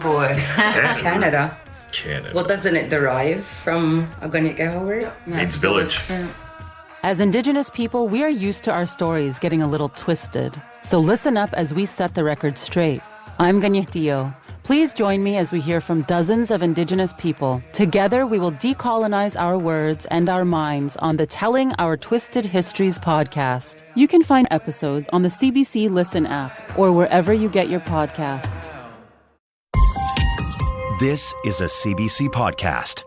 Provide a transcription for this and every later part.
boy. Canada. Canada. Well, doesn't it derive from a Ganyagawa word? It's village. As Indigenous people, we are used to our stories getting a little twisted. So listen up as we set the record straight. I'm Ganyahtiyo. Please join me as we hear from dozens of Indigenous people. Together, we will decolonize our words and our minds on the Telling Our Twisted Histories podcast. You can find episodes on the CBC Listen app or wherever you get your podcasts. This is a CBC podcast.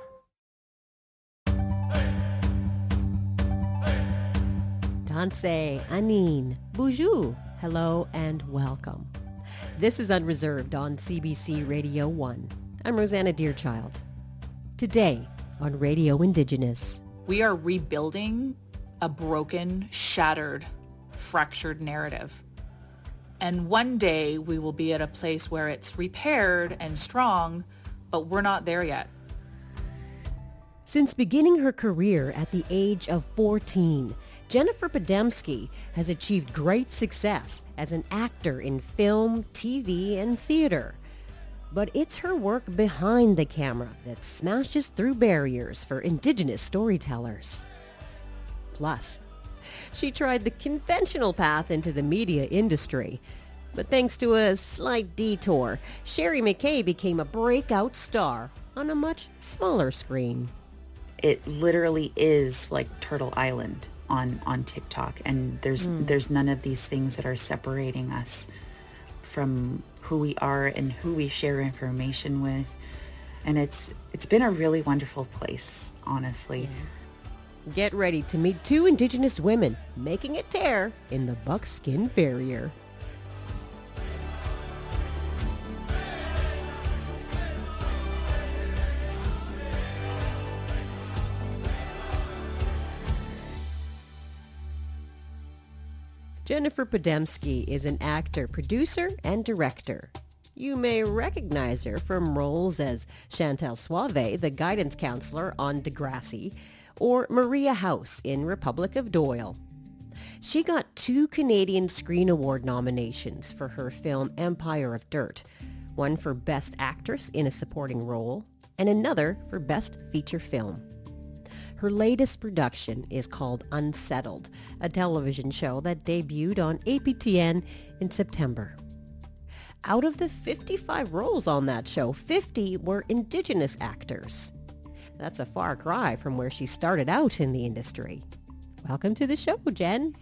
Danse, Anin, Bonjour, hello and welcome. This is Unreserved on CBC Radio 1. I'm Rosanna Deerchild. Today on Radio Indigenous. We are rebuilding a broken, shattered, fractured narrative. And one day we will be at a place where it's repaired and strong, but we're not there yet. Since beginning her career at the age of 14, Jennifer Podemski has achieved great success as an actor in film, TV, and theater. But it's her work behind the camera that smashes through barriers for Indigenous storytellers. Plus, she tried the conventional path into the media industry. But thanks to a slight detour, Sheri Mckay became a breakout star on a much smaller screen. It literally is like Turtle Island on TikTok, and there's none of these things that are separating us from who we are and who we share information with. And it's been a really wonderful place, honestly. Yeah. Get ready to meet two Indigenous women making a tear in the buckskin barrier. Jennifer Podemski is an actor, producer, and director. You may recognize her from roles as Chantal Suave, the guidance counselor on Degrassi, or Maria House in Republic of Doyle. She got 2 Canadian Screen Award nominations for her film Empire of Dirt, one for Best Actress in a Supporting Role, and another for Best Feature Film. Her latest production is called Unsettled, a television show that debuted on APTN in September. Out of the 55 roles on that show, 50 were Indigenous actors. That's a far cry from where she started out in the industry. Welcome to the show, Jen.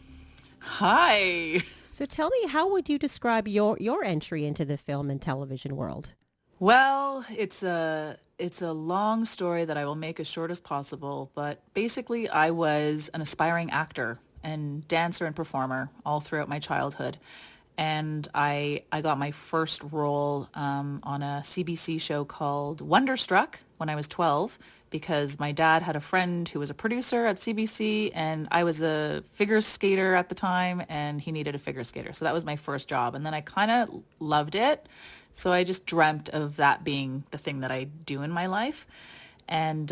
Hi. So tell me, how would you describe your entry into the film and television world? Well, it's a long story that I will make as short as possible, but basically I was an aspiring actor and dancer and performer all throughout my childhood. And I got my first role on a CBC show called Wonderstruck when I was 12, because my dad had a friend who was a producer at CBC, and I was a figure skater at the time, and he needed a figure skater. So that was my first job. And then I kind of loved it. So I just dreamt of that being the thing that I do in my life. And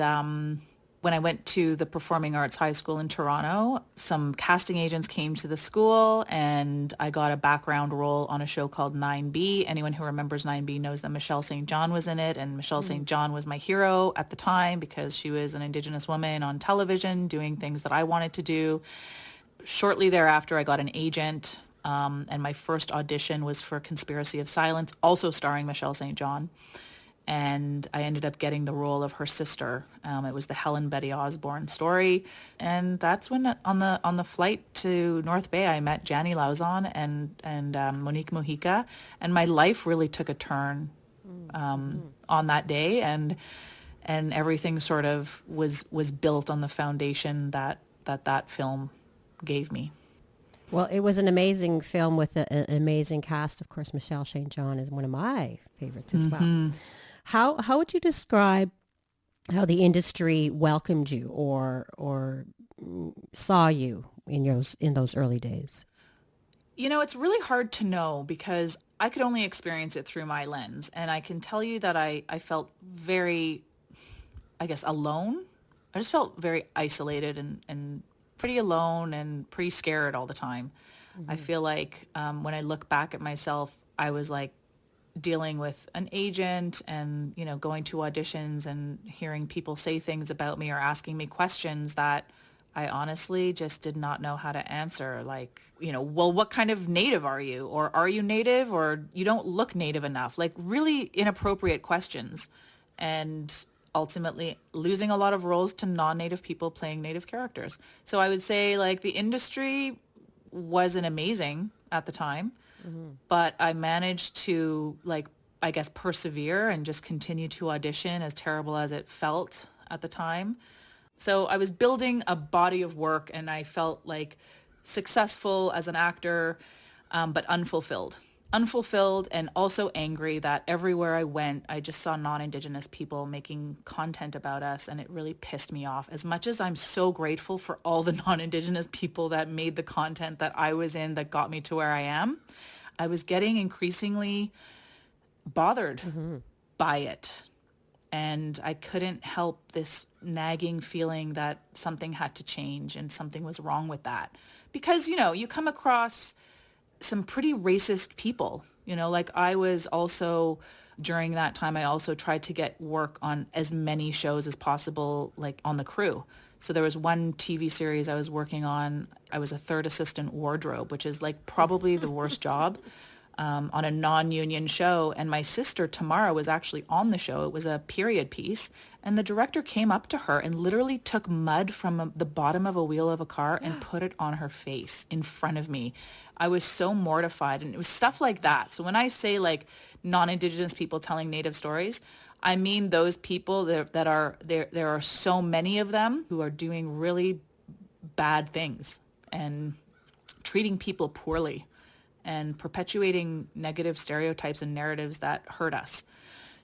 when I went to the Performing Arts High School in Toronto, some casting agents came to the school, and I got a background role on a show called 9B. Anyone who remembers 9B knows that Michelle St. John was in it, and Michelle St. John was my hero at the time because she was an Indigenous woman on television doing things that I wanted to do. Shortly thereafter, I got an agent, and my first audition was for Conspiracy of Silence, also starring Michelle St. John. And I ended up getting the role of her sister. It was the Helen Betty Osborne story. And that's when on the flight to North Bay, I met Jani Lauzon and Monique Mojica. And my life really took a turn on that day. And everything sort of was built on the foundation that film gave me. Well, it was an amazing film with an amazing cast. Of course, Michelle St. John is one of my favorites as well. How would you describe how the industry welcomed you or saw you in those early days? You know, it's really hard to know because I could only experience it through my lens. And I can tell you that I felt very, I guess, alone. I just felt very isolated and pretty alone and pretty scared all the time. I feel like when I look back at myself, I was like dealing with an agent and, you know, going to auditions and hearing people say things about me or asking me questions that I honestly just did not know how to answer. Like, you know, well, what kind of native are you? Or are you native? Or you don't look native enough? Like really inappropriate questions. And ultimately losing a lot of roles to non-native people playing native characters. So I would say like the industry wasn't amazing at the time, but I managed to like, I guess, persevere and just continue to audition, as terrible as it felt at the time. So I was building a body of work and I felt like successful as an actor, but unfulfilled. Unfulfilled and also angry that everywhere I went, I just saw non-Indigenous people making content about us, and it really pissed me off. As much as I'm so grateful for all the non-Indigenous people that made the content that I was in that got me to where I am, I was getting increasingly bothered by it. And I couldn't help this nagging feeling that something had to change and something was wrong with that. Because, you know, you come across some pretty racist people, you know, like I was also, during that time, I also tried to get work on as many shows as possible, like on the crew. So there was one TV series I was working on. I was a third assistant wardrobe, which is like probably the worst job. On a non-union show, and my sister Tamara was actually on the show. It was a period piece, and the director came up to her and literally took mud from the bottom of a wheel of a car and put it on her face in front of me. I was so mortified, and it was stuff like that. So when I say like non-Indigenous people telling Native stories, I mean those people that are there. There are so many of them who are doing really bad things and treating people poorly and perpetuating negative stereotypes and narratives that hurt us.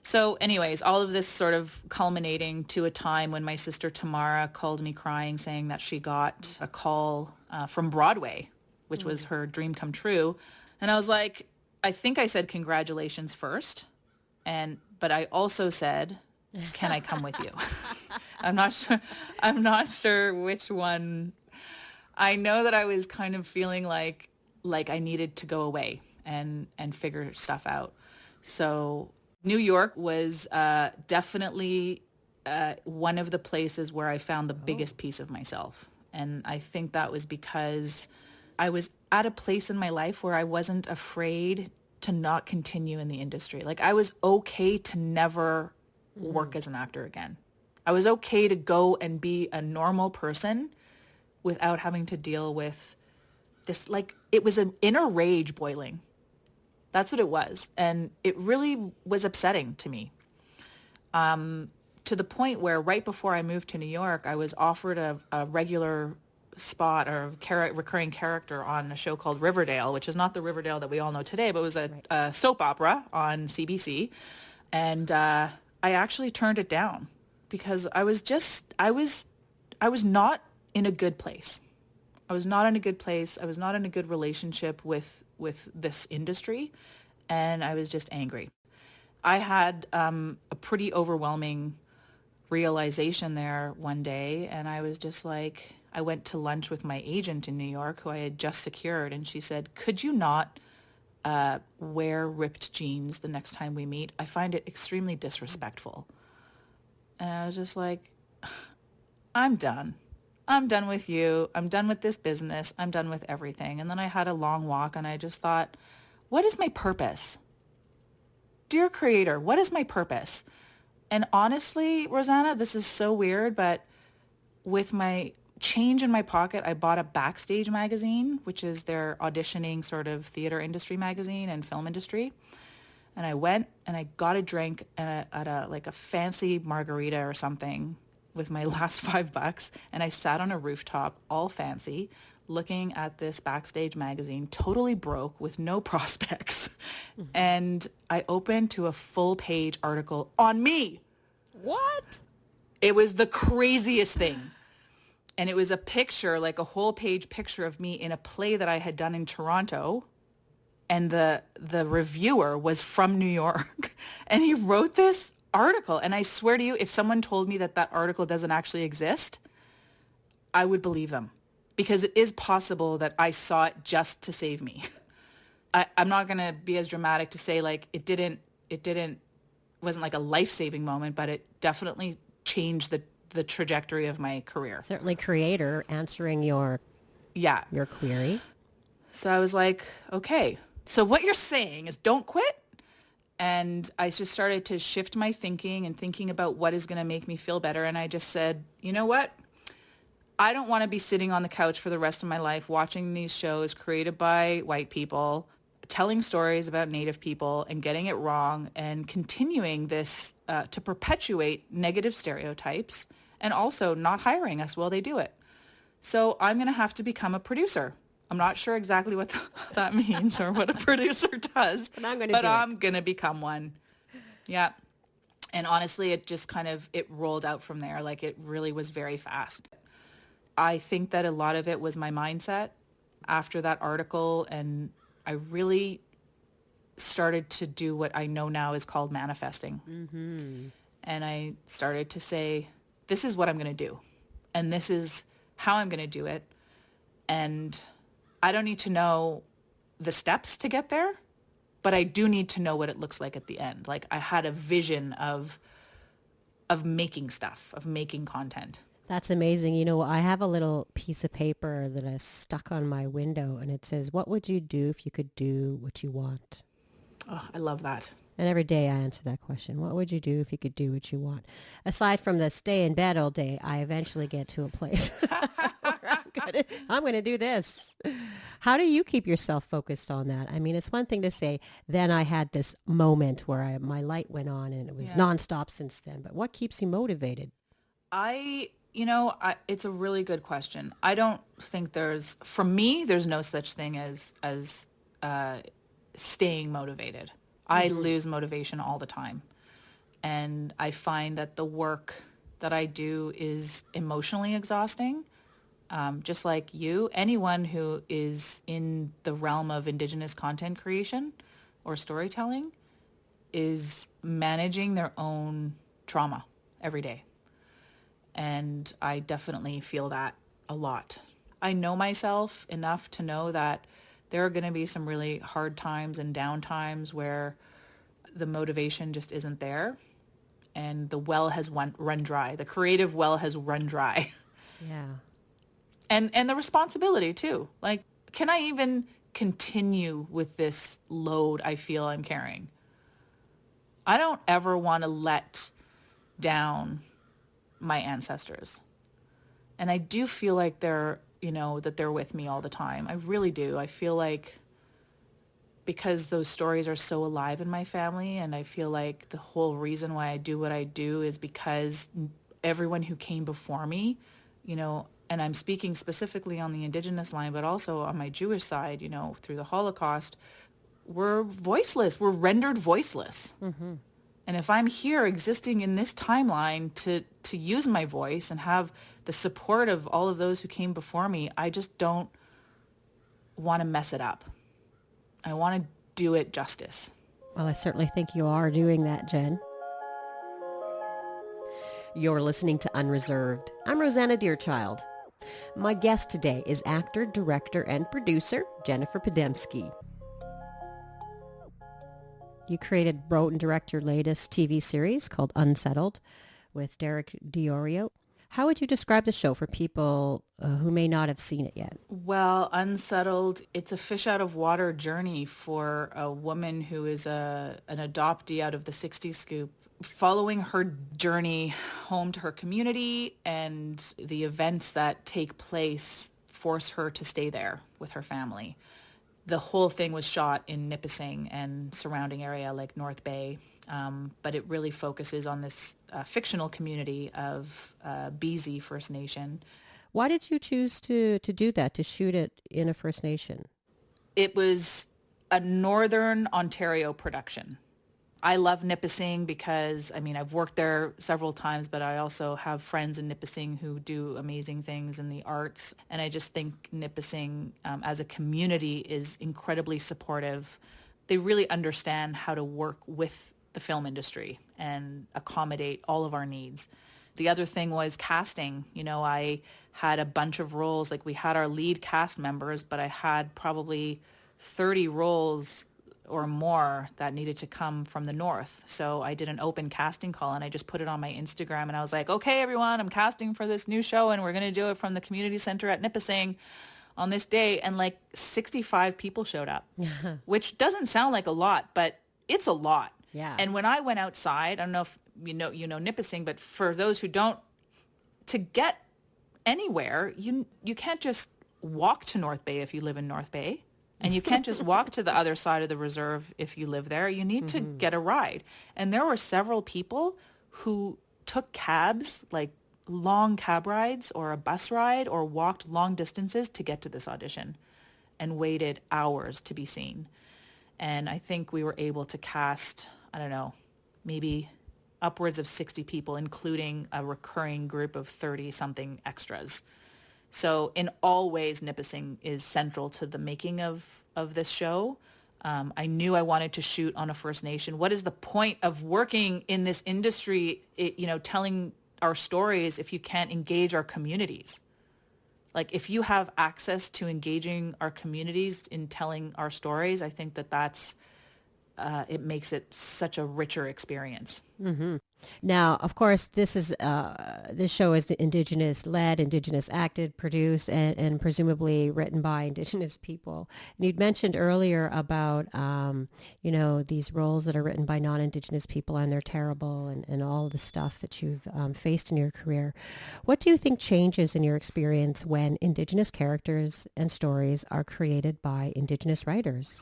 So anyways, all of this sort of culminating to a time when my sister Tamara called me crying, saying that she got a call from Broadway, which was her dream come true. And I was like, I think I said congratulations first. But I also said, can I come with you? I'm not sure which one. I know that I was kind of feeling like I needed to go away and figure stuff out. So New York was definitely one of the places where I found the biggest piece of myself. And I think that was because I was at a place in my life where I wasn't afraid to not continue in the industry. Like I was okay to never work as an actor again. I was okay to go and be a normal person without having to deal with this, like, it was an inner rage boiling. That's what it was. And it really was upsetting to me. To the point where right before I moved to New York, I was offered a regular spot or recurring character on a show called Riverdale, which is not the Riverdale that we all know today, but it was a soap opera on CBC. And I actually turned it down because I was not in a good place. I was not in a good place. I was not in a good relationship with this industry, and I was just angry. I had a pretty overwhelming realization there one day, and I was just like, I went to lunch with my agent in New York, who I had just secured, and she said, could you not wear ripped jeans the next time we meet? I find it extremely disrespectful. And I was just like, I'm done. I'm done with you. I'm done with this business. I'm done with everything. And then I had a long walk and I just thought, what is my purpose? Dear Creator, what is my purpose? And honestly, Rosanna, this is so weird, but with my change in my pocket, I bought a Backstage magazine, which is their auditioning sort of theater industry magazine and film industry. And I went and I got a drink at a fancy margarita or something with my last $5, and I sat on a rooftop, all fancy, looking at this Backstage magazine, totally broke with no prospects. And I opened to a full-page article on me. What? It was the craziest thing. And it was a picture, like a whole page picture of me in a play that I had done in Toronto. And the reviewer was from New York. And he wrote this article. And I swear to you, if someone told me that article doesn't actually exist, I would believe them. Because it is possible that I saw it just to save me. I'm not going to be as dramatic to say like wasn't like a life-saving moment, but it definitely changed the trajectory of my career. Certainly creator answering your Yeah. query. So I was like, okay, so what you're saying is don't quit. And I just started to shift my thinking and thinking about what is going to make me feel better. And I just said, you know what? I don't want to be sitting on the couch for the rest of my life watching these shows created by white people, telling stories about Native people and getting it wrong and continuing this to perpetuate negative stereotypes and also not hiring us while they do it. So I'm going to have to become a producer. I'm not sure exactly what that means or what a producer does, but I'm going to become one. Yeah. And honestly, it just it rolled out from there. Like it really was very fast. I think that a lot of it was my mindset after that article, and I really started to do what I know now is called manifesting. Mm-hmm. And I started to say, this is what I'm going to do. And this is how I'm going to do it. And I don't need to know the steps to get there, but I do need to know what it looks like at the end. Like I had a vision of making stuff, of making content. That's amazing. You know, I have a little piece of paper that I stuck on my window, and it says, what would you do if you could do what you want? Oh, I love that. And every day I answer that question. What would you do if you could do what you want? Aside from the stay in bed all day, I eventually get to a place where I'm going to do this. How do you keep yourself focused on that? I mean, it's one thing to say, then I had this moment where my light went on and it was nonstop since then. But what keeps you motivated? It's a really good question. I don't think for me, there's no such thing as staying motivated. I lose motivation all the time. And I find that the work that I do is emotionally exhausting. Just like you, anyone who is in the realm of Indigenous content creation or storytelling is managing their own trauma every day. And I definitely feel that a lot. I know myself enough to know that there are going to be some really hard times and down times where the motivation just isn't there and the well has run dry. The creative well has run dry. Yeah. And the responsibility too. Like, can I even continue with this load I feel I'm carrying? I don't ever want to let down my ancestors. And I do feel like that they're with me all the time. I really do. I feel like because those stories are so alive in my family, and I feel like the whole reason why I do what I do is because everyone who came before me, and I'm speaking specifically on the Indigenous line, but also on my Jewish side, through the Holocaust, were voiceless. We're rendered voiceless. Mm-hmm. And if I'm here existing in this timeline to use my voice and have the support of all of those who came before me, I just don't want to mess it up. I want to do it justice. Well, I certainly think you are doing that, Jen. You're listening to Unreserved. I'm Rosanna Deerchild. My guest today is actor, director, and producer Jennifer Podemski. You wrote, and directed your latest TV series called Unsettled with Derek Diorio. How would you describe the show for people who may not have seen it yet? Well, Unsettled, it's a fish out of water journey for a woman who is an adoptee out of the 60s scoop, following her journey home to her community, and the events that take place force her to stay there with her family. The whole thing was shot in Nipissing and surrounding area like North Bay, but it really focuses on this fictional community of BZ First Nation. Why did you choose to do that, to shoot it in a First Nation? It was a Northern Ontario production. I love Nipissing because, I've worked there several times, but I also have friends in Nipissing who do amazing things in the arts. And I just think Nipissing as a community is incredibly supportive. They really understand how to work with the film industry and accommodate all of our needs. The other thing was casting. I had a bunch of roles. Like, we had our lead cast members, but I had probably 30 roles or more that needed to come from the north. So I did an open casting call and I just put it on my Instagram and I was like, okay, everyone, I'm casting for this new show and we're going to do it from the community center at Nipissing on this day. And like 65 people showed up, which doesn't sound like a lot, but it's a lot. Yeah. And when I went outside, I don't know if you know Nipissing, but for those who don't, to get anywhere, you can't just walk to North Bay if you live in North Bay. And you can't just walk to the other side of the reserve if you live there. You need to get a ride. And there were several people who took cabs, like long cab rides or a bus ride, or walked long distances to get to this audition and waited hours to be seen. And I think we were able to cast, I don't know, maybe upwards of 60 people, including a recurring group of 30-something extras. So in all ways, Nipissing is central to the making of this show. I knew I wanted to shoot on a First Nation. What is the point of working in this industry, telling our stories if you can't engage our communities? Like if you have access to engaging our communities in telling our stories, I think that's it makes it such a richer experience. Mm-hmm. Now, of course, this show is Indigenous-led, Indigenous-acted, produced, and presumably written by Indigenous people. And you'd mentioned earlier about, these roles that are written by non-Indigenous people and they're terrible and all the stuff that you've faced in your career. What do you think changes in your experience when Indigenous characters and stories are created by Indigenous writers?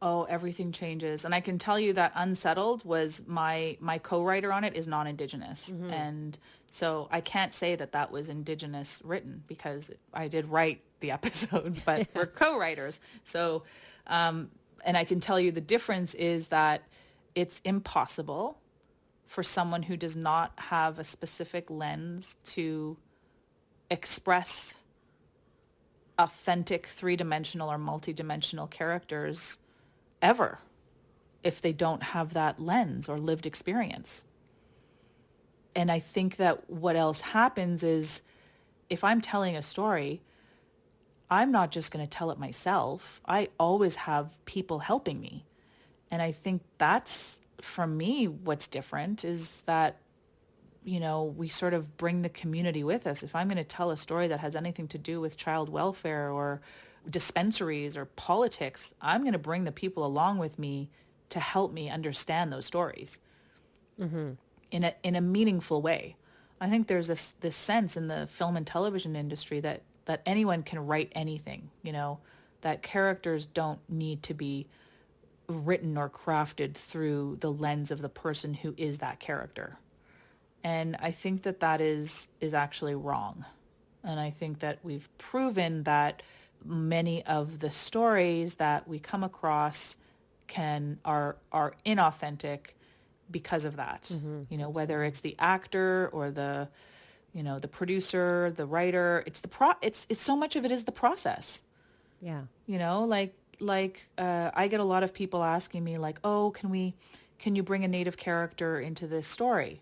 Oh, everything changes. And I can tell you that Unsettled was my co-writer on it is non-Indigenous. Mm-hmm. And so I can't say that was Indigenous written because I did write the episodes, but we're co-writers. So, and I can tell you the difference is that it's impossible for someone who does not have a specific lens to express authentic three-dimensional or multi-dimensional characters ever if they don't have that lens or lived experience. And I think that what else happens is if I'm telling a story, I'm not just going to tell it myself. I always have people helping me. And I think that's, for me, what's different is that, we sort of bring the community with us. If I'm going to tell a story that has anything to do with child welfare or dispensaries or politics, I'm going to bring the people along with me to help me understand those stories in a meaningful way. I think there's this sense in the film and television industry that anyone can write anything, that characters don't need to be written or crafted through the lens of the person who is that character. And I think that is actually wrong. And I think that we've proven that many of the stories that we come across are inauthentic because of that. Mm-hmm. Whether it's the actor or the producer, the writer, it's so much of it is the process. Yeah. I get a lot of people asking me like, oh, can you bring a Native character into this story?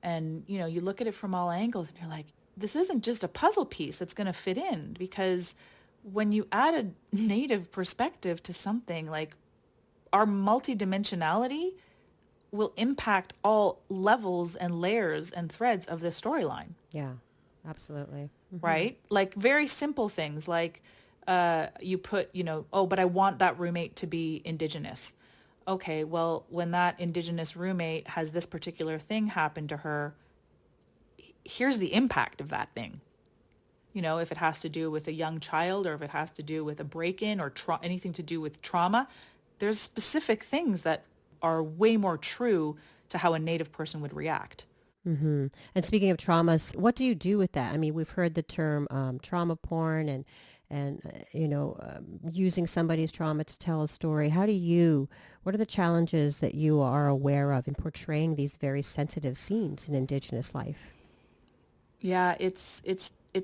And, you look at it from all angles and you're like, this isn't just a puzzle piece that's going to fit in, because when you add a Native perspective to something, like our multidimensionality will impact all levels and layers and threads of the storyline. Yeah, absolutely. Mm-hmm. Right? Like very simple things like you put, but I want that roommate to be Indigenous. Okay, well, when that Indigenous roommate has this particular thing happen to her, here's the impact of that thing. If it has to do with a young child or if it has to do with a break-in or anything to do with trauma, there's specific things that are way more true to how a Native person would react. Mm-hmm. And speaking of traumas, what do you do with that? I mean, we've heard the term trauma porn and using somebody's trauma to tell a story. What are the challenges that you are aware of in portraying these very sensitive scenes in Indigenous life? Yeah, it's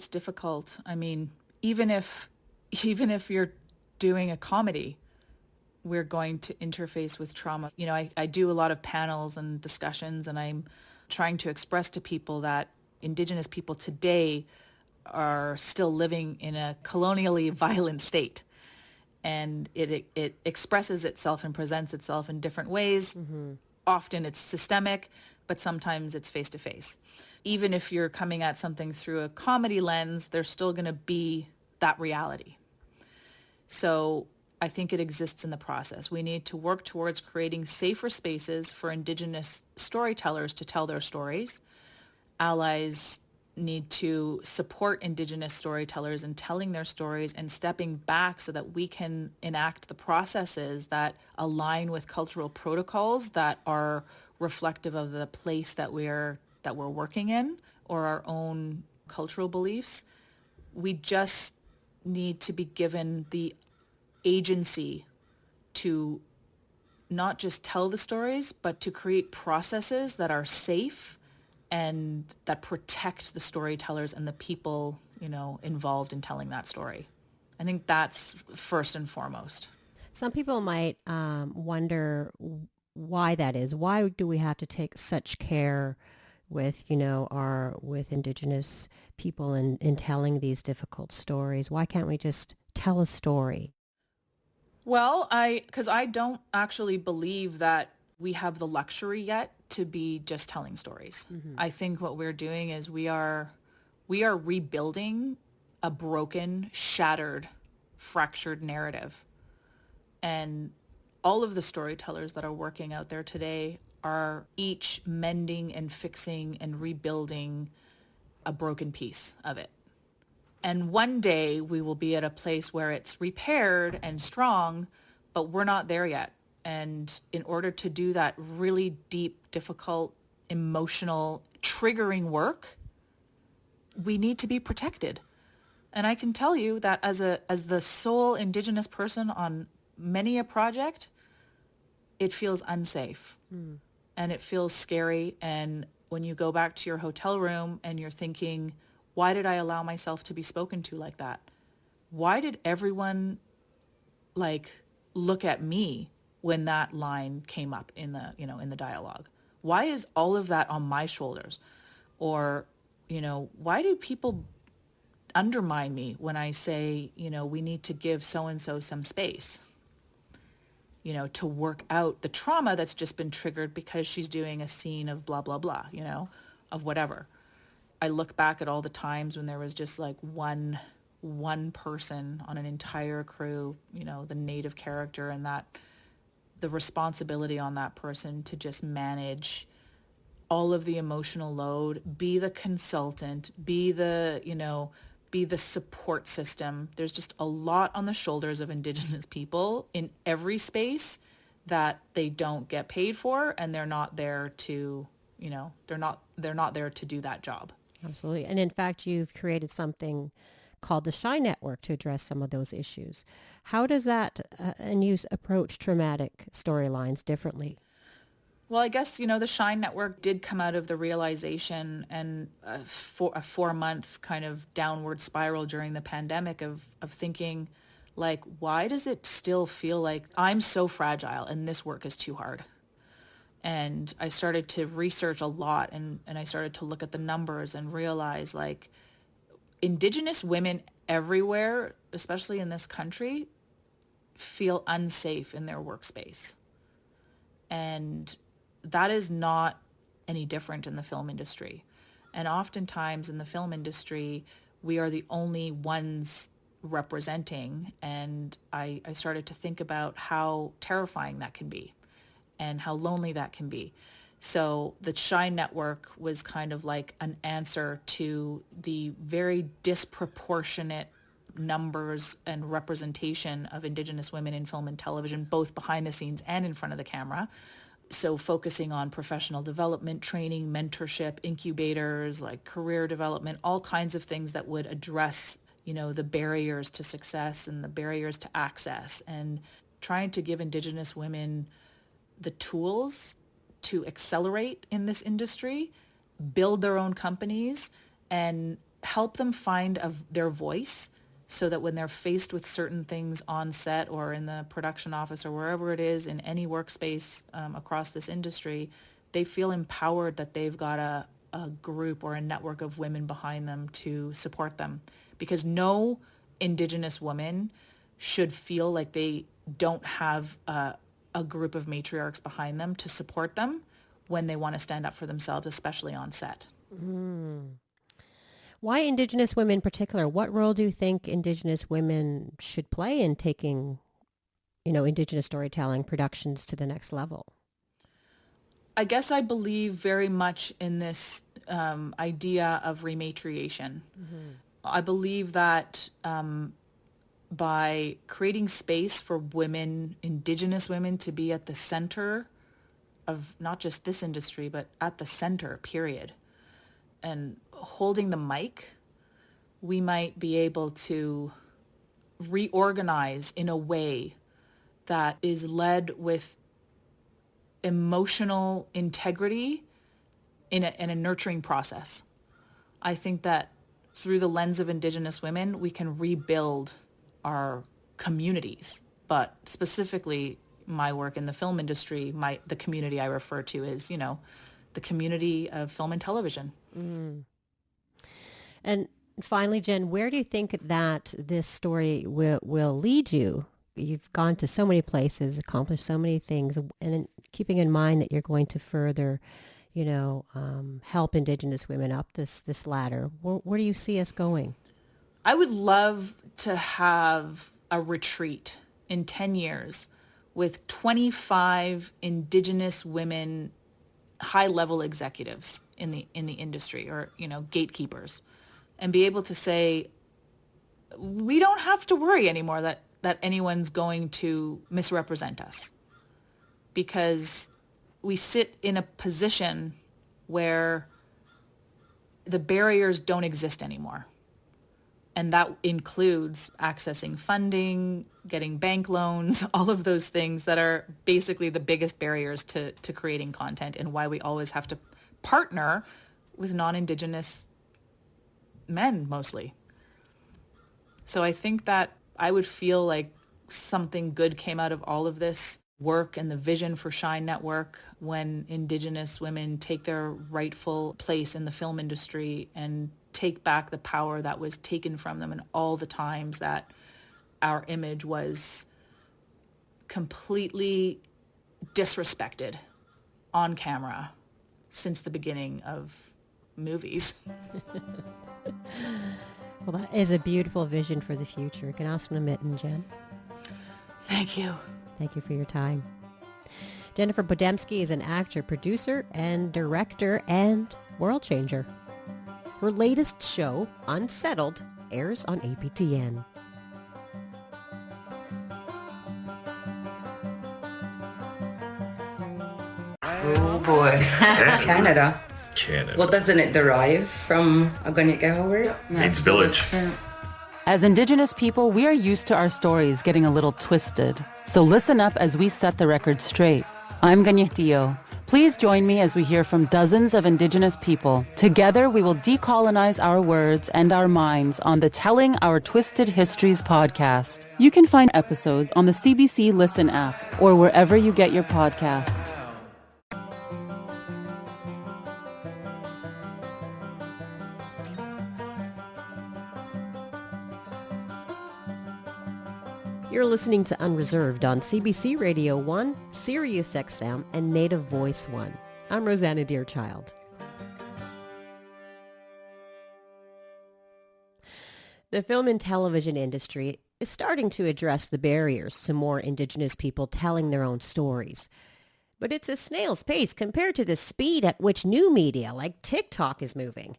difficult. I mean, even if you're doing a comedy, we're going to interface with trauma. I do a lot of panels and discussions, and I'm trying to express to people that Indigenous people today are still living in a colonially violent state. and it expresses itself and presents itself in different ways. Often it's systemic, but sometimes it's face-to-face. Even if you're coming at something through a comedy lens, there's still going to be that reality. So I think it exists in the process. We need to work towards creating safer spaces for Indigenous storytellers to tell their stories. Allies need to support Indigenous storytellers in telling their stories and stepping back so that we can enact the processes that align with cultural protocols that are reflective of the place that we're working in, or our own cultural beliefs. We just need to be given the agency to not just tell the stories, but to create processes that are safe and that protect the storytellers and the people, involved in telling that story. I think that's first and foremost. Some people might wonder why that is. Why do we have to take such care with, with Indigenous people in telling these difficult stories? Why can't we just tell a story? Well, because I don't actually believe that we have the luxury yet to be just telling stories. I think what we're doing is we are rebuilding a broken, shattered, fractured narrative. And all of the storytellers that are working out there today are each mending and fixing and rebuilding a broken piece of it. And one day we will be at a place where it's repaired and strong, but we're not there yet. And in order to do that really deep, difficult, emotional, triggering work, we need to be protected. And I can tell you that as the sole Indigenous person on many a project, it feels unsafe and it feels scary. And when you go back to your hotel room and you're thinking, why did I allow myself to be spoken to like that? Why did everyone look at me when that line came up in the dialogue? Why is all of that on my shoulders? Or, why do people undermine me when I say, we need to give so-and-so some space, to work out the trauma that's just been triggered because she's doing a scene of blah, blah, blah, of whatever. I look back at all the times when there was just one person on an entire crew, the native character, and that the responsibility on that person to just manage all of the emotional load, be the consultant, be the support system. There's just a lot on the shoulders of Indigenous people in every space that they don't get paid for, and they're not there to, they're not there to do that job. Absolutely. And in fact, you've created something called the Shine Network to address some of those issues. How does that and you approach traumatic storylines differently? Well, I guess, the Shine Network did come out of the realization and a 4-month kind of downward spiral during the pandemic of thinking, why does it still feel like I'm so fragile and this work is too hard? And I started to research a lot and I started to look at the numbers and realize Indigenous women everywhere, especially in this country, feel unsafe in their workspace. And that is not any different in the film industry. And oftentimes in the film industry, we are the only ones representing. And I started to think about how terrifying that can be and how lonely that can be. So the Shine Network was kind of like an answer to the very disproportionate numbers and representation of Indigenous women in film and television, both behind the scenes and in front of the camera. So focusing on professional development, training, mentorship, incubators, career development, all kinds of things that would address, the barriers to success and the barriers to access, and trying to give Indigenous women the tools to accelerate in this industry, build their own companies, and help them find their voice so that when they're faced with certain things on set or in the production office or wherever it is in any workspace across this industry, they feel empowered that they've got a group or a network of women behind them to support them. Because no Indigenous woman should feel like they don't have a group of matriarchs behind them to support them when they want to stand up for themselves, especially on set. Why Indigenous women in particular? What role do you think Indigenous women should play in taking, Indigenous storytelling productions to the next level? I guess I believe very much in this idea of rematriation. I believe that by creating space for women, Indigenous women, to be at the center of not just this industry, but at the center, period, and holding the mic, we might be able to reorganize in a way that is led with emotional integrity in a nurturing process. I think that through the lens of Indigenous women, we can rebuild our communities. But specifically, my work in the film industry, the community I refer to is, the community of film and television. And finally, Jen, where do you think that this story will lead you? You've gone to so many places, accomplished so many things, and keeping in mind that you're going to further, help Indigenous women up this ladder. Where do you see us going? I would love to have a retreat in 10 years with 25 Indigenous women high-level executives in the industry, or gatekeepers, and be able to say, we don't have to worry anymore that anyone's going to misrepresent us, because we sit in a position where the barriers don't exist anymore. And that includes accessing funding, getting bank loans, all of those things that are basically the biggest barriers to creating content, and why we always have to partner with non-Indigenous men mostly. So I think that I would feel like something good came out of all of this work and the vision for Shine Network when Indigenous women take their rightful place in the film industry and take back the power that was taken from them, and all the times that our image was completely disrespected on camera since the beginning of movies. Well, that is a beautiful vision for the future. Ganasana Mitten, Jen. Thank you. Thank you for your time. Jennifer Podemski is an actor, producer, and director, and world changer. Her latest show, Unsettled, airs on APTN. Oh boy. Canada. Well, doesn't it derive from Unsettled word? It's village. As Indigenous people, we are used to our stories getting a little twisted. So listen up as we set the record straight. I'm Ganyetio. Please join me as we hear from dozens of Indigenous people. Together, we will decolonize our words and our minds on the Telling Our Twisted Histories podcast. You can find episodes on the CBC Listen app or wherever you get your podcasts. You're listening to Unreserved on CBC Radio 1, Sirius XM, and Native Voice 1. I'm Rosanna Deerchild. The film and television industry is starting to address the barriers to more Indigenous people telling their own stories. But it's a snail's pace compared to the speed at which new media like TikTok is moving.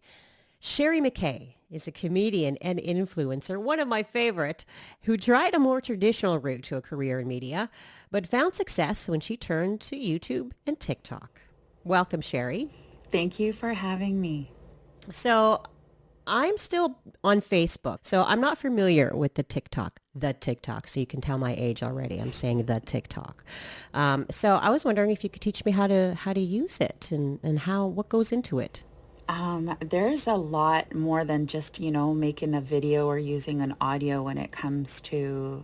Sheri Mckay is a comedian and influencer, one of my favorite, who tried a more traditional route to a career in media, but found success when she turned to YouTube and TikTok. Welcome, Sheri. Thank you for having me. So I'm still on Facebook, so I'm not familiar with the TikTok, so you can tell my age already. I'm saying the TikTok. So I was wondering if you could teach me how to use it and what goes into it. There's a lot more than just, making a video or using an audio when it comes to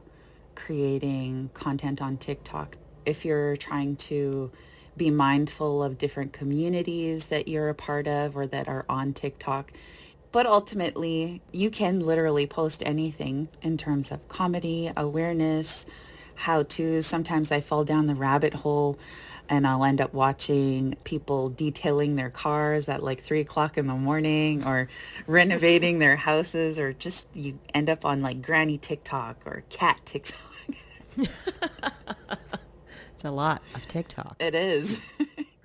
creating content on TikTok. If you're trying to be mindful of different communities that you're a part of or that are on TikTok, But ultimately, you can literally post anything in terms of comedy, awareness, how-to. Sometimes I fall down the rabbit hole and I'll end up watching people detailing their cars at like 3 o'clock in the morning, or renovating their houses, or just you end up on like granny TikTok or cat TikTok. It's a lot of TikTok. It is.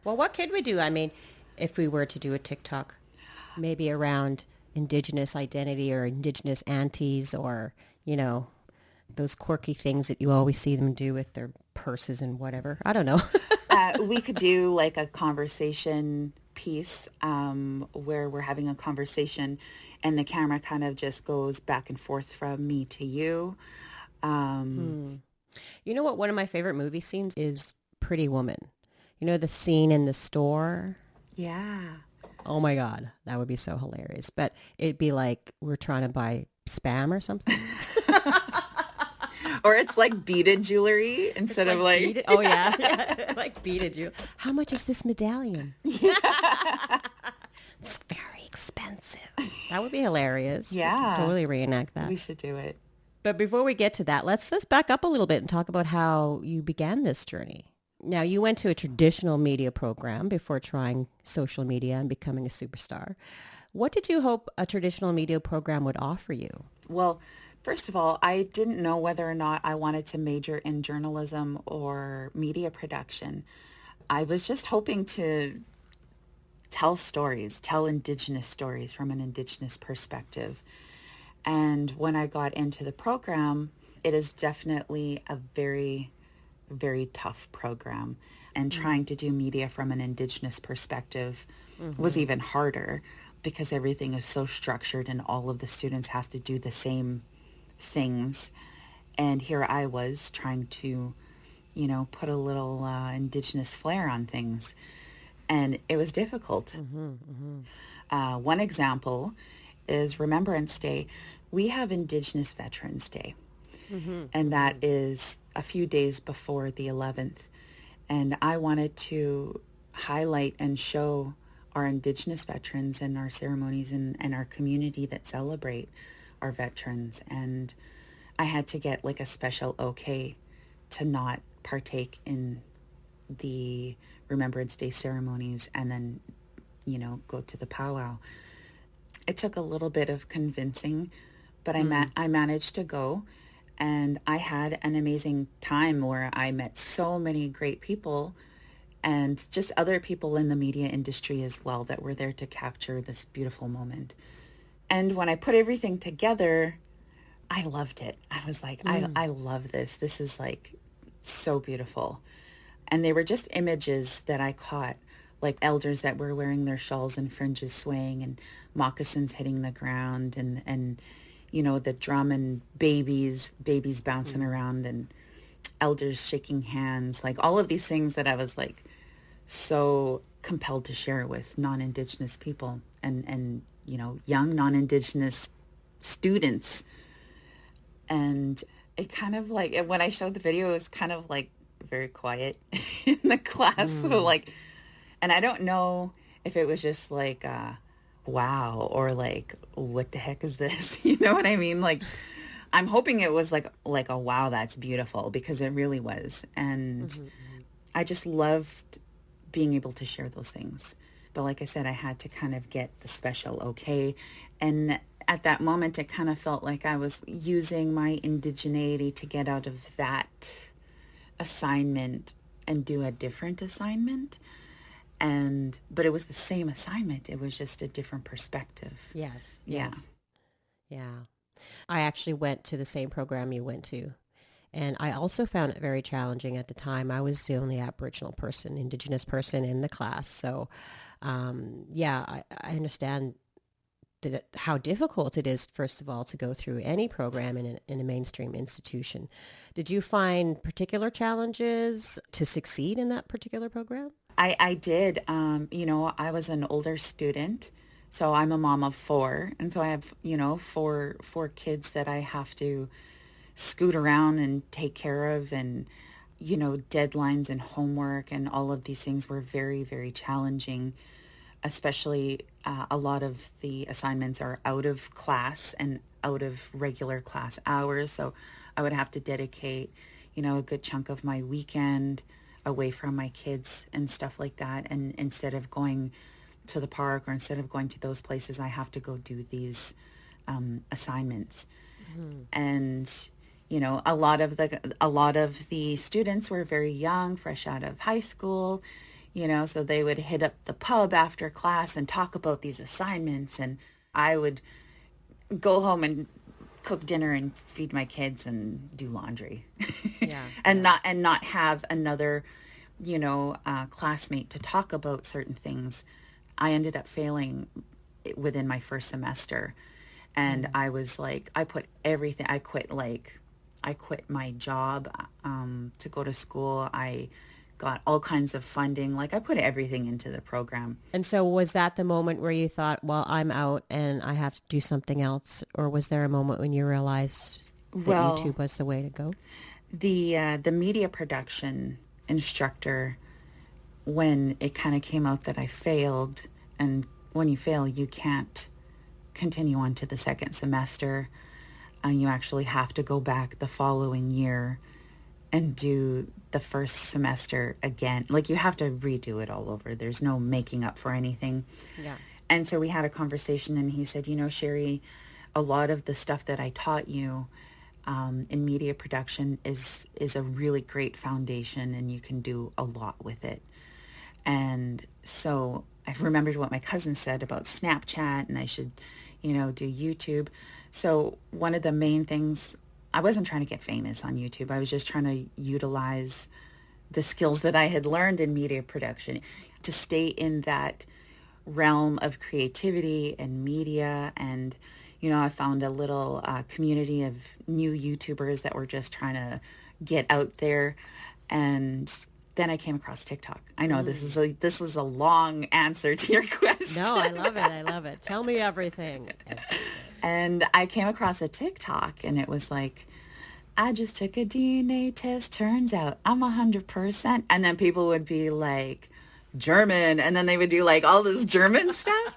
Well, what could we do? I mean, if we were to do a TikTok, maybe around Indigenous identity or Indigenous aunties, or, you know, those quirky things that you always see them do with their purses and whatever. I don't know. We could do like a conversation piece where we're having a conversation and the camera kind of just goes back and forth from me to you. You know what? One of my favorite movie scenes is Pretty Woman. You know, the scene in the store? Yeah. Oh my God, that would be so hilarious. But it'd be like we're trying to buy spam or something. Or it's like beaded jewelry instead of like... Beaded, oh yeah, like beaded jewelry. How much is this medallion? It's very expensive. That would be hilarious. Yeah. Totally reenact that. We should do it. But before we get to that, let's back up a little bit and talk about how you began this journey. Now, you went to a traditional media program before trying social media and becoming a superstar. What did you hope a traditional media program would offer you? Well, first of all, I didn't know whether or not I wanted to major in journalism or media production. I was just hoping to tell stories, tell Indigenous stories from an Indigenous perspective. And when I got into the program, it is definitely a very, very tough program. And trying to do media from an Indigenous perspective was even harder, because everything is so structured and all of the students have to do the same things. And here I was trying to, you know, put a little Indigenous flair on things. And it was difficult. One example is Remembrance Day. We have Indigenous Veterans Day. And that is a few days before the 11th. And I wanted to highlight and show our Indigenous veterans and our ceremonies and our community that celebrate our veterans. And I had to get like a special okay to not partake in the Remembrance Day ceremonies and then, you know, go to the powwow. It took a little bit of convincing, but I managed to go. And I had an amazing time where I met so many great people and just other people in the media industry as well that were there to capture this beautiful moment. And when I put everything together, I loved it. I was like, I love this. This is like so beautiful. And they were just images that I caught, like elders that were wearing their shawls and fringes swaying and moccasins hitting the ground and you know, the drum and babies bouncing around and elders shaking hands, like all of these things that I was like so compelled to share with non-Indigenous people and you know, young non-Indigenous students. And it kind of like, when I showed the video, it was kind of like very quiet in the class. So like, and I don't know if it was just like, wow, or like, what the heck is this? You know what I mean? Like, I'm hoping it was like a wow, that's beautiful, because it really was. And I just loved being able to share those things. But like I said, I had to kind of get the special okay. And at that moment, it kind of felt like I was using my indigeneity to get out of that assignment and do a different assignment. But it was the same assignment. It was just a different perspective. Yes. Yeah. Yeah. I actually went to the same program you went to. And I also found it very challenging at the time. I was the only Aboriginal person, Indigenous person in the class. So, I understand how difficult it is, first of all, to go through any program in a mainstream institution. Did you find particular challenges to succeed in that particular program? I did. You know, I was an older student, so I'm a mom of 4. And so I have, you know, four kids that I have to scoot around and take care of. And, you know, deadlines and homework and all of these things were very, very challenging. especially a lot of the assignments are out of class and out of regular class hours. So I would have to dedicate, a good chunk of my weekend away from my kids and stuff like that. And instead of going to the park or instead of going to those places, I have to go do these assignments. And a lot of the students were very young, fresh out of high school, so they would hit up the pub after class and talk about these assignments, and I would go home and cook dinner and feed my kids and do laundry. Yeah. not have another classmate to talk about certain things. I ended up failing within my first semester, and I was like, I quit my job to go to school. I got all kinds of funding. Like, I put everything into the program. And so was that the moment where you thought, well, I'm out and I have to do something else? Or was there a moment when you realized that YouTube was the way to go? The media production instructor, when it kind of came out that I failed, and when you fail, you can't continue on to the second semester. You actually have to go back the following year and do the first semester again. Like, you have to redo it all over. There's no making up for anything. Yeah. And so we had a conversation, and he said, Sheri, a lot of the stuff that I taught you in media production is a really great foundation, and you can do a lot with it. And so I remembered what my cousin said about Snapchat, and I should, do YouTube. So one of the main things, I wasn't trying to get famous on YouTube. I was just trying to utilize the skills that I had learned in media production to stay in that realm of creativity and media. And, I found a little community of new YouTubers that were just trying to get out there. And then I came across TikTok. I know this is a long answer to your question. No, I love it. Tell me everything. And I came across a TikTok, and it was like, I just took a DNA test. Turns out I'm 100%. And then people would be like, German. And then they would do like all this German stuff.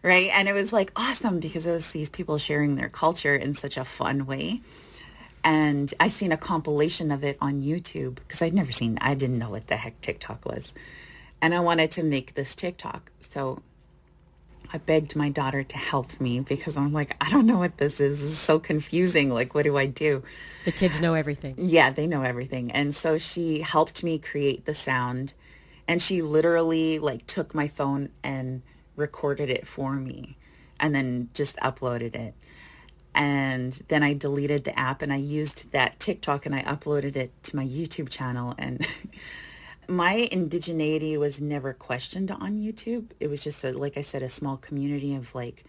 Right. And it was like awesome, because it was these people sharing their culture in such a fun way. And I seen a compilation of it on YouTube, because I didn't know what the heck TikTok was. And I wanted to make this TikTok. So I begged my daughter to help me, because I'm like, I don't know what this is. This is so confusing. Like, what do I do? The kids know everything. Yeah, they know everything. And so she helped me create the sound, and she literally took my phone and recorded it for me and then just uploaded it. And then I deleted the app, and I used that TikTok and I uploaded it to my YouTube channel. And my indigeneity was never questioned on YouTube. It was just, like I said, a small community of like,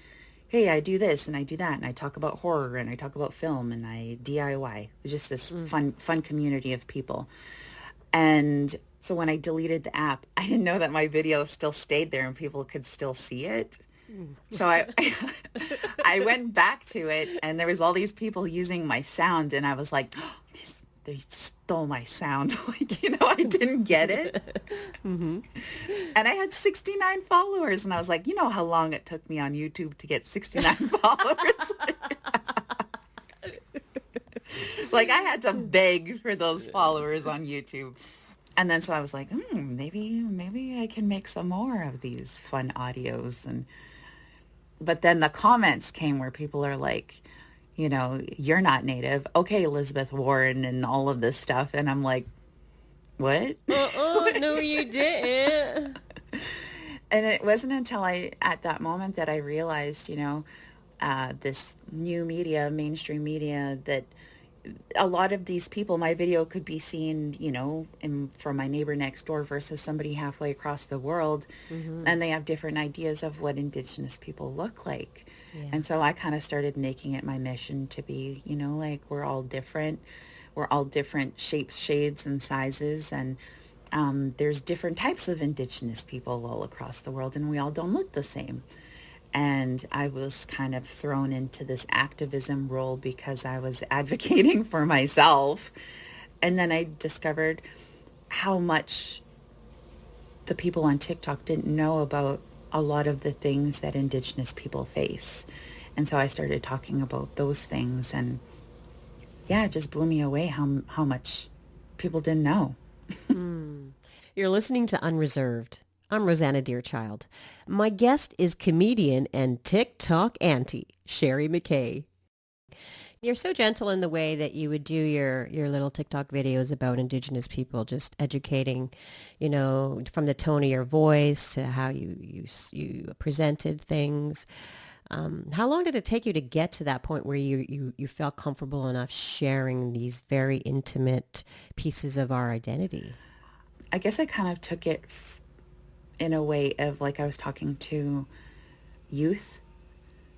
hey, I do this and I do that, and I talk about horror and I talk about film and I DIY. It was just this fun community of people. And so when I deleted the app, I didn't know that my video still stayed there and people could still see it. So I went back to it, and there was all these people using my sound, and I was like, oh, they stole my sound. I didn't get it. And I had 69 followers, and I was like, how long it took me on YouTube to get 69 followers? Like, I had to beg for those followers on YouTube. And then so I was like, maybe I can make some more of these fun audios. But then the comments came where people are like, you're not Native. Okay, Elizabeth Warren and all of this stuff. And I'm like, what? No, you didn't. And it wasn't until at that moment that I realized, this new media, mainstream media, that a lot of these people, my video could be seen, from my neighbor next door versus somebody halfway across the world. And they have different ideas of what Indigenous people look like. Yeah. And so I kind of started making it my mission to be, we're all different. We're all different shapes, shades, and sizes. And there's different types of Indigenous people all across the world, and we all don't look the same. And I was kind of thrown into this activism role because I was advocating for myself. And then I discovered how much the people on TikTok didn't know about a lot of the things that Indigenous people face. And so I started talking about those things, and yeah, it just blew me away how much people didn't know. You're listening to Unreserved. I'm Rosanna Deerchild. My guest is comedian and TikTok auntie, Sheri Mckay. You're so gentle in the way that you would do your little TikTok videos about Indigenous people, just educating, you know, from the tone of your voice to how you presented things. How long did it take you to get to that point where you felt comfortable enough sharing these very intimate pieces of our identity? I guess I kind of took it in a way of like I was talking to youth,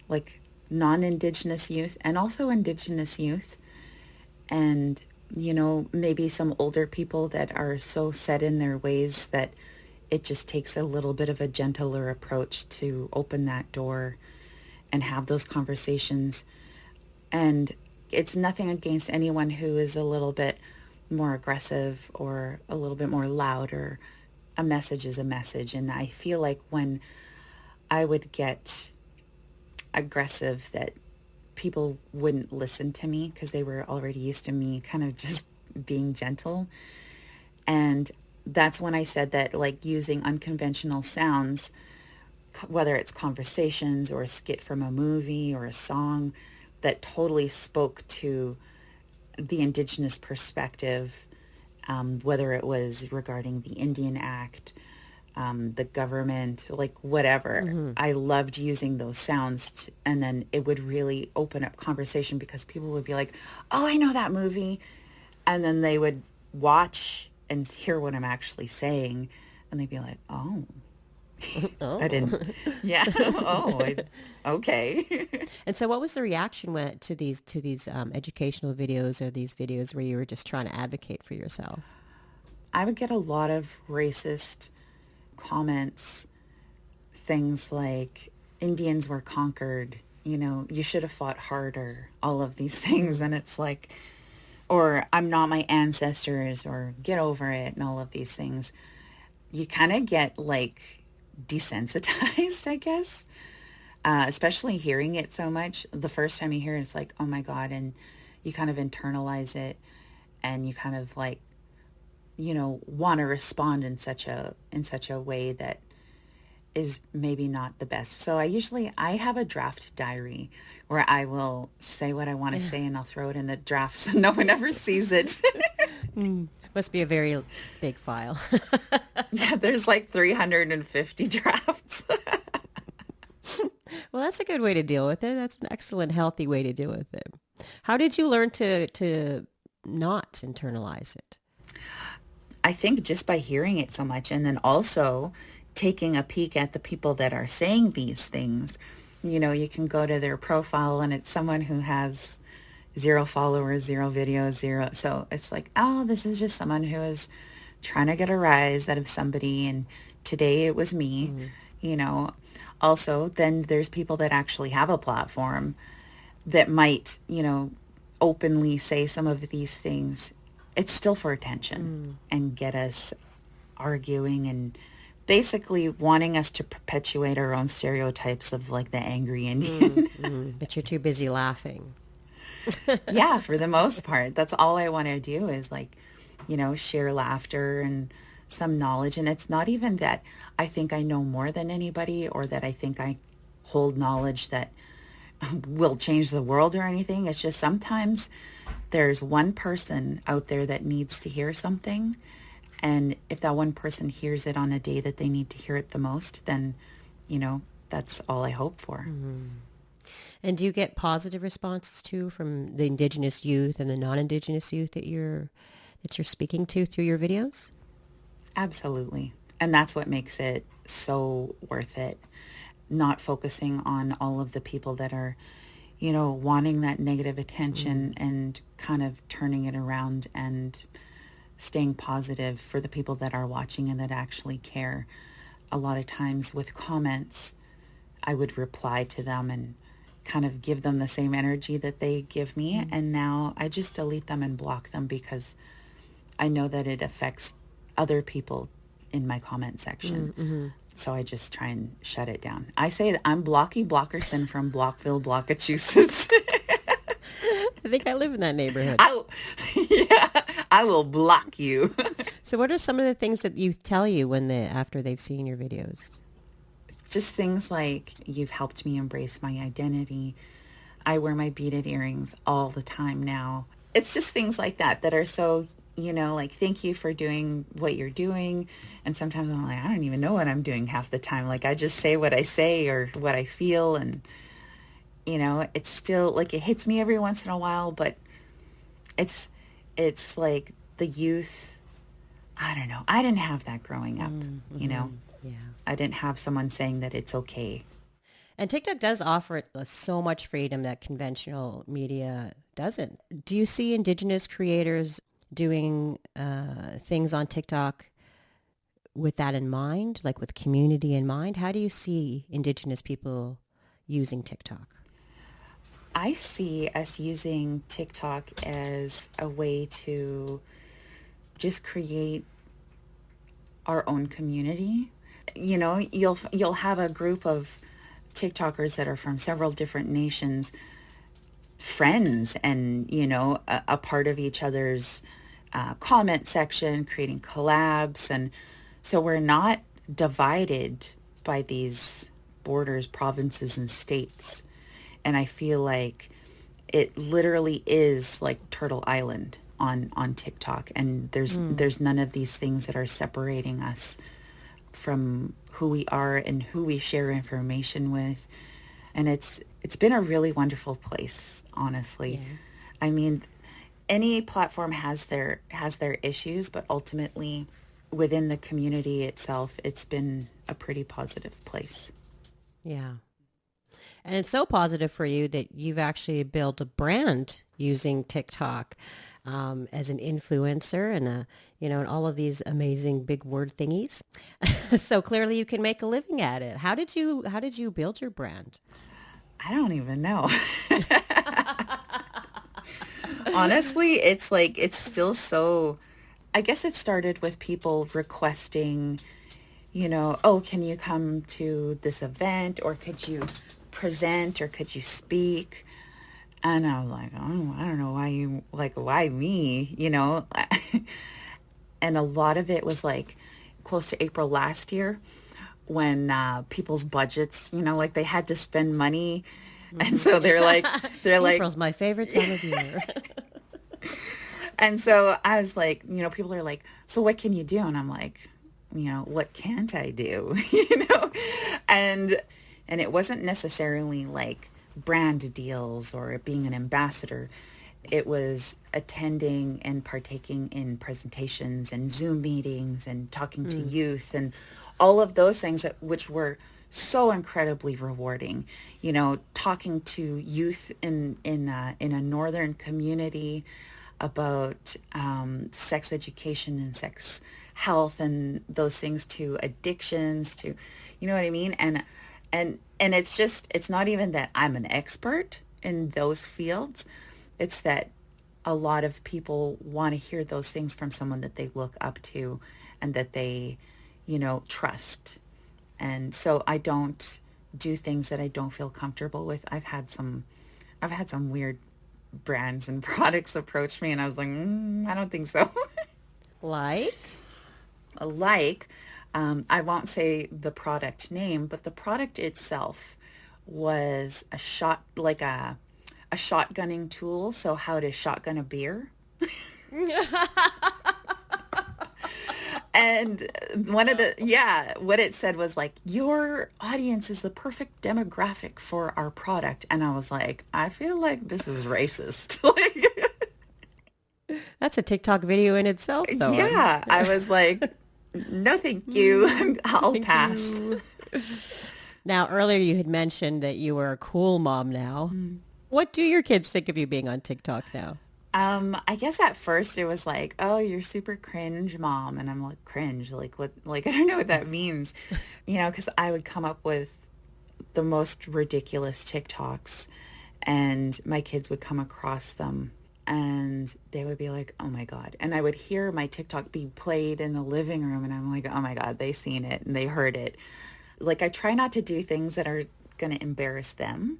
like non-Indigenous youth and also Indigenous youth, and, you know, maybe some older people that are so set in their ways that it just takes a little bit of a gentler approach to open that door and have those conversations. And it's nothing against anyone who is a little bit more aggressive or a little bit more loud, or a message is a message. And I feel like when I would get aggressive, that people wouldn't listen to me because they were already used to me kind of just being gentle. And that's when I said that, like, using unconventional sounds, whether it's conversations or a skit from a movie or a song that totally spoke to the Indigenous perspective, whether it was regarding the Indian Act, the government, like whatever. Mm-hmm. I loved using those sounds, and then it would really open up conversation because people would be like, oh, I know that movie. And then they would watch and hear what I'm actually saying, and they'd be like, oh. Oh. I didn't. Yeah. Okay. And so what was the reaction to these educational videos, or these videos where you were just trying to advocate for yourself? I would get a lot of racist comments, things like Indians were conquered, you know, you should have fought harder, all of these things. And it's like, or I'm not my ancestors, or get over it, and all of these things. You kind of get like desensitized, I guess, especially hearing it so much. The first time you hear it, it's like, oh my God, and you kind of internalize it, and you kind of like, you know, want to respond in such a way that is maybe not the best. So I have a draft diary where I will say what I want to say, and I'll throw it in the draft so no one ever sees it. Must be a very big file. Yeah, there's like 350 drafts. Well, that's a good way to deal with it. That's an excellent, healthy way to deal with it. How did you learn to not internalize it? I think just by hearing it so much, and then also taking a peek at the people that are saying these things. You know, you can go to their profile and it's someone who has 0 followers, 0 videos, 0. So it's like, oh, this is just someone who is trying to get a rise out of somebody. And today it was me, you know. Also, then there's people that actually have a platform that might, you know, openly say some of these things. It's still for attention and get us arguing and basically wanting us to perpetuate our own stereotypes of like the angry Indian. But you're too busy laughing. Yeah, for the most part. That's all I want to do is like, you know, share laughter and some knowledge. And it's not even that I think I know more than anybody, or that I think I hold knowledge that will change the world or anything. It's just sometimes there's one person out there that needs to hear something. And if that one person hears it on a day that they need to hear it the most, then, you know, that's all I hope for. And do you get positive responses too from the Indigenous youth and the non-Indigenous youth that you're speaking to through your videos? Absolutely. And that's what makes it so worth it. Not focusing on all of the people that are, you know, wanting that negative attention and kind of turning it around and staying positive for the people that are watching and that actually care. A lot of times with comments, I would reply to them and kind of give them the same energy that they give me. And now I just delete them and block them because I know that it affects other people in my comment section. So I just try and shut it down. I say that I'm Blocky Blockerson from Blockville, Massachusetts. I think I live in that neighborhood. Yeah, I will block you. So what are some of the things that you tell you after they've seen your videos? Just things like, you've helped me embrace my identity. I wear my beaded earrings all the time now. It's just things like that that are so, like, thank you for doing what you're doing. And sometimes I'm like, I don't even know what I'm doing half the time. Like, I just say what I say or what I feel. And, it's still like, it hits me every once in a while, but it's like the youth. I don't know. I didn't have that growing up, Yeah. I didn't have someone saying that it's okay. And TikTok does offer so much freedom that conventional media doesn't. Do you see Indigenous creators doing things on TikTok with that in mind, like with community in mind? How do you see Indigenous people using TikTok? I see us using TikTok as a way to just create our own community. You'll have a group of TikTokers that are from several different nations, friends, and a part of each other's comment section, creating collabs. And so we're not divided by these borders, provinces, and states. And I feel like it literally is like Turtle Island on TikTok, and there's none of these things that are separating us from who we are and who we share information with. And it's been a really wonderful place, honestly. Yeah. I mean, any platform has their issues, but ultimately within the community itself, it's been a pretty positive place. Yeah. And it's so positive for you that you've actually built a brand using TikTok as an influencer and and all of these amazing big word thingies. So clearly you can make a living at it. How did you build your brand? I don't even know. Honestly, it's still so, I guess it started with people requesting, oh, can you come to this event, or could you present, or could you speak? And I was like, oh, I don't know why me, And a lot of it was like close to April last year, when people's budgets, like they had to spend money. And so they're like, April's my favorite time of year. And so I was like, people are like, so what can you do? And I'm like, what can't I do? And it wasn't necessarily like brand deals or being an ambassador. It was attending and partaking in presentations and Zoom meetings and talking to youth and all of those things which were so incredibly rewarding. Talking to youth in a northern community about sex education and sex health and those things, to addictions, to, you know what I mean? And it's not even that I'm an expert in those fields. It's that a lot of people want to hear those things from someone that they look up to and that they, trust. And so I don't do things that I don't feel comfortable with. I've had some weird brands and products approach me, and I was like, I don't think so. Like? I won't say the product name, but the product itself was a shotgunning tool. So how to shotgun a beer. And what it said was like, your audience is the perfect demographic for our product. And I was like, I feel like this is racist. That's a TikTok video in itself, though. Yeah. I was like, no, thank you. I'll pass. Now, earlier you had mentioned that you were a cool mom now. What do your kids think of you being on TikTok now? I guess at first it was like, oh, you're super cringe, mom. And I'm like, cringe? Like what? Like, I don't know what that means, because I would come up with the most ridiculous TikToks and my kids would come across them and they would be like, oh my God. And I would hear my TikTok be played in the living room, and I'm like, oh my God, they seen it and they heard it. Like, I try not to do things that are going to embarrass them,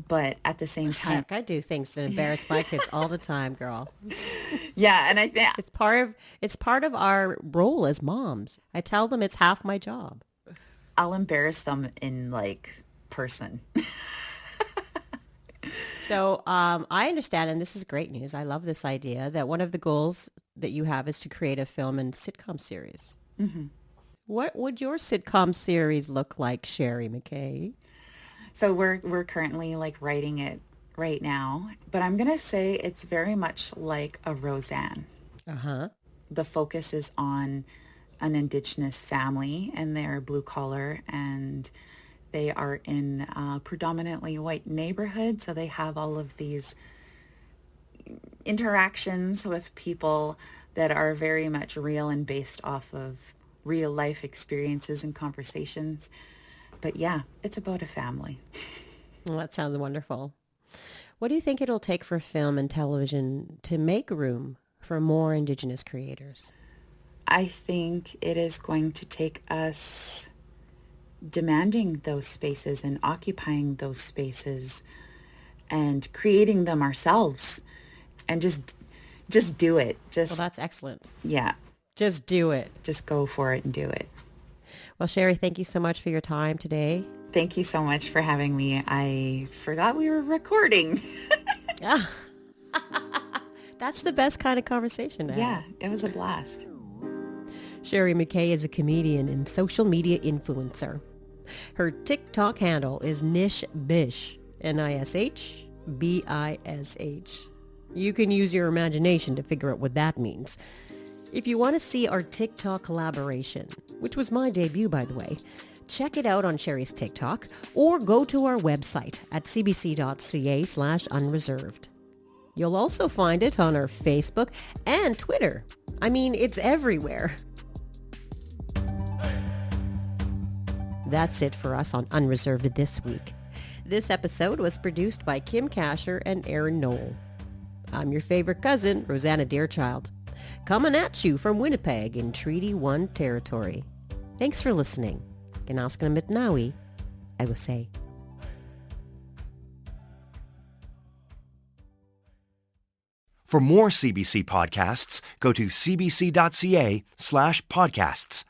but at the same time, Heck, I do things to embarrass my kids all the time, girl. yeah. And I think It's part of our role as moms. I tell them it's half my job. I'll embarrass them in like person. So I understand, and this is great news. I love this idea that one of the goals that you have is to create a film and sitcom series. Mm-hmm. What would your sitcom series look like, Sheri Mckay? So we're currently like writing it right now, but I'm going to say it's very much like a Roseanne. Uh-huh. The focus is on an Indigenous family, and they're blue collar, and they are in a predominantly white neighborhood. So they have all of these interactions with people that are very much real and based off of real life experiences and conversations. But yeah, it's about a family. Well, that sounds wonderful. What do you think it'll take for film and television to make room for more Indigenous creators? I think it is going to take us demanding those spaces and occupying those spaces and creating them ourselves, and just do it. Well, that's excellent. Yeah. Just do it. Just go for it and do it. Well, Sheri, thank you so much for your time today. Thank you so much for having me. I forgot we were recording. Yeah. That's the best kind of conversation to have. Yeah, it was a blast. Sheri Mckay is a comedian and social media influencer. Her TikTok handle is NishBish, NISHBISH. You can use your imagination to figure out what that means. If you want to see our TikTok collaboration, which was my debut, by the way, check it out on Sheri's TikTok or go to our website at cbc.ca/unreserved. You'll also find it on our Facebook and Twitter. I mean, it's everywhere. That's it for us on Unreserved this week. This episode was produced by Kim Kasher and Aaron Knoll. I'm your favorite cousin, Rosanna Deerchild, coming at you from Winnipeg in Treaty 1 territory. Thanks for listening. Ganaskana Mitnawi, I will say. For more CBC podcasts, go to cbc.ca/podcasts.